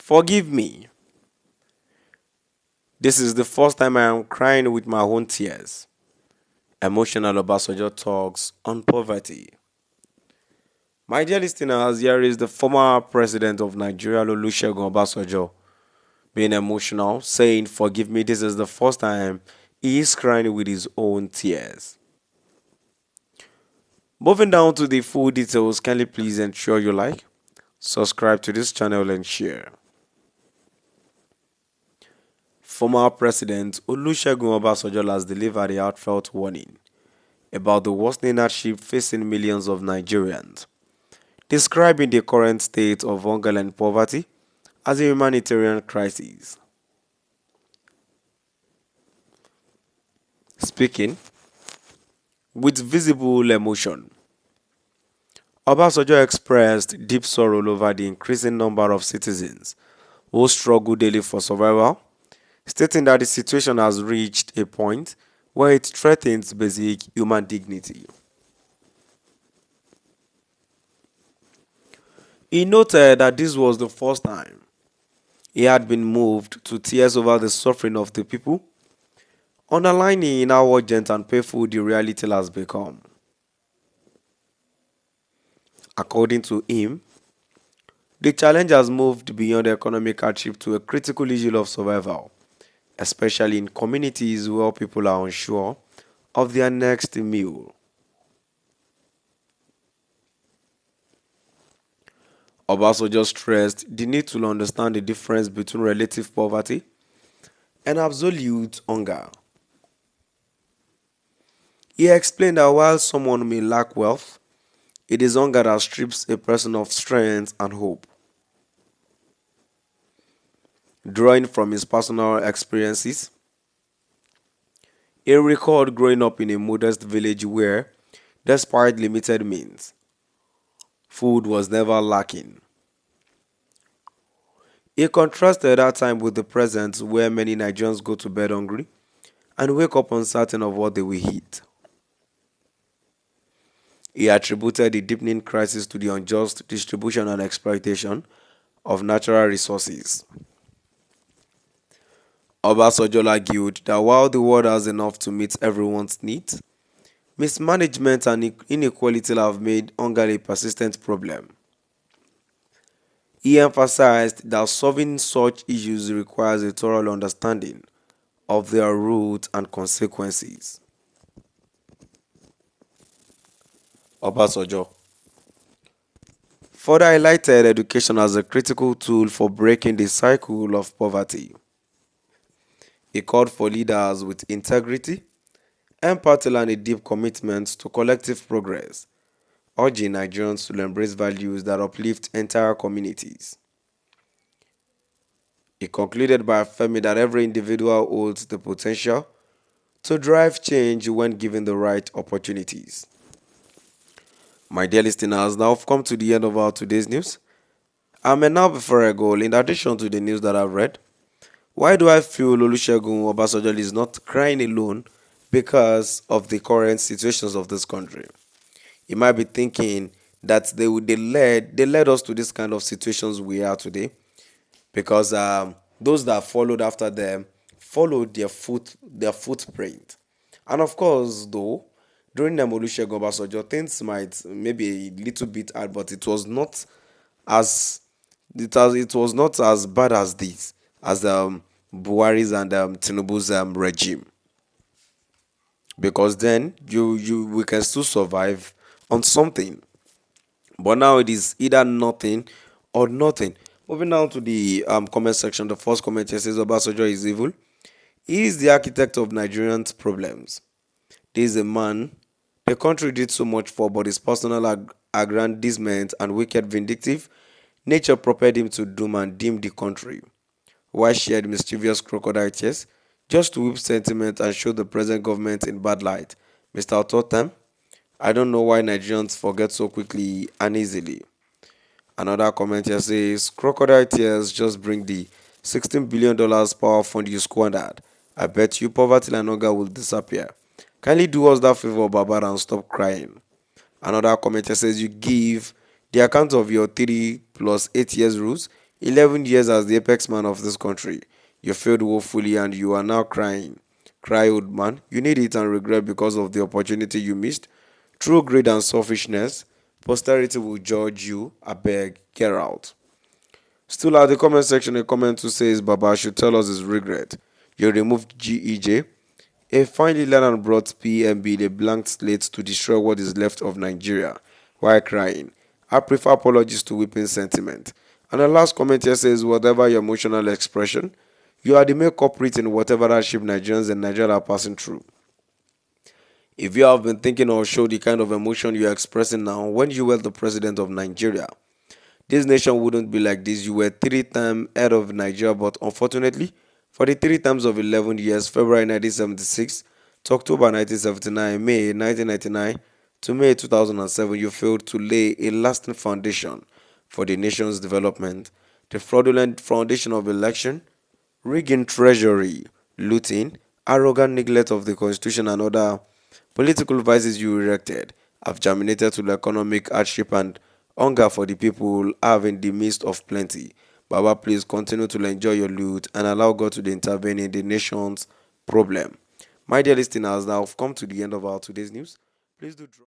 Forgive me. This is the first time I am crying with my own tears. Emotional Obasanjo talks on poverty. My dear listeners, here is the former president of Nigeria, Olusegun Obasanjo, being emotional, saying, "Forgive me, this is the first time he is crying with his own tears." Moving down to the full details, kindly please ensure you like, subscribe to this channel, and share. Former President Olusegun Obasanjo has delivered a heartfelt warning about the worsening hardship facing millions of Nigerians, describing the current state of hunger and poverty as a humanitarian crisis. Speaking with visible emotion, Obasanjo expressed deep sorrow over the increasing number of citizens who struggle daily for survival, stating that the situation has reached a point where it threatens basic human dignity. He noted that this was the first time he had been moved to tears over the suffering of the people, underlining how urgent and painful the reality has become. According to him, the challenge has moved beyond economic hardship to a critical issue of survival, especially in communities where people are unsure of their next meal. Obasanjo stressed the need to understand the difference between relative poverty and absolute hunger. He explained that while someone may lack wealth, it is hunger that strips a person of strength and hope. Drawing from his personal experiences, he recalled growing up in a modest village where, despite limited means, food was never lacking. He contrasted that time with the present, where many Nigerians go to bed hungry and wake up uncertain of what they will eat. He attributed the deepening crisis to the unjust distribution and exploitation of natural resources. Obasanjo argued that while the world has enough to meet everyone's needs, mismanagement and inequality have made hunger a persistent problem. He emphasized that solving such issues requires a thorough understanding of their roots and consequences. Obasanjo further highlighted education as a critical tool for breaking the cycle of poverty. He called for leaders with integrity, empathy, and a deep commitment to collective progress, urging Nigerians to embrace values that uplift entire communities. He concluded by affirming that every individual holds the potential to drive change when given the right opportunities. My dear listeners, now I've come to the end of our today's news. And now before I go, in addition to the news that I've read, why do I feel Olusegun Obasanjo is not crying alone because of the current situations of this country? You might be thinking that they led us to this kind of situations we are today because those that followed after them followed their footprint. And of course, though, during the Olusegun Obasanjo, things might maybe a little bit hard, but as it was not as bad as this as Buhari's and Tinubu's regime, because then you we can still survive on something. But now it is either nothing or nothing. Moving down to the comment section, the first comment here says Obasanjo is evil. He is the architect of Nigerians' problems. This is a man the country did so much for, but his personal aggrandizement and wicked vindictive nature propelled him to doom and dim the country. Why shed mischievous crocodile tears just to whip sentiment and show the present government in bad light? Mr. Totem, I don't know why Nigerians forget so quickly and easily. Another comment here says, crocodile tears just bring the $16 billion power fund you squandered. I bet you poverty and hunger will disappear. Kindly do us that favor, Baba, and stop crying. Another comment here says, you give the account of your 3 plus 8 years rules 11 years as the apex man of this country. You failed woefully and you are now crying. Cry, old man. You need it and regret because of the opportunity you missed. Through greed and selfishness, posterity will judge you. I beg, get out. Still at the comment section, a comment who says Baba should tell us his regret. You removed GEJ. A finely learned and brought PMB a blank slate to destroy what is left of Nigeria while crying. I prefer apologies to weeping sentiment. And the last comment here says, whatever your emotional expression, you are the main culprit in whatever hardship Nigerians and Nigeria are passing through. If you have been thinking or show the kind of emotion you are expressing now when you were the president of Nigeria, this nation wouldn't be like this. You were three-time head of Nigeria, but unfortunately, for the three times of 11 years, February 1976 to October 1979, May 1999 to May 2007, you failed to lay a lasting foundation for the nation's development. The fraudulent foundation of election, rigging treasury, looting, arrogant neglect of the constitution and other political vices you erected have germinated to the economic hardship and hunger for the people have in the midst of plenty. Baba, please continue to enjoy your loot and allow God to intervene in the nation's problem. My dear listeners, now I've come to the end of our today's news. Please do drop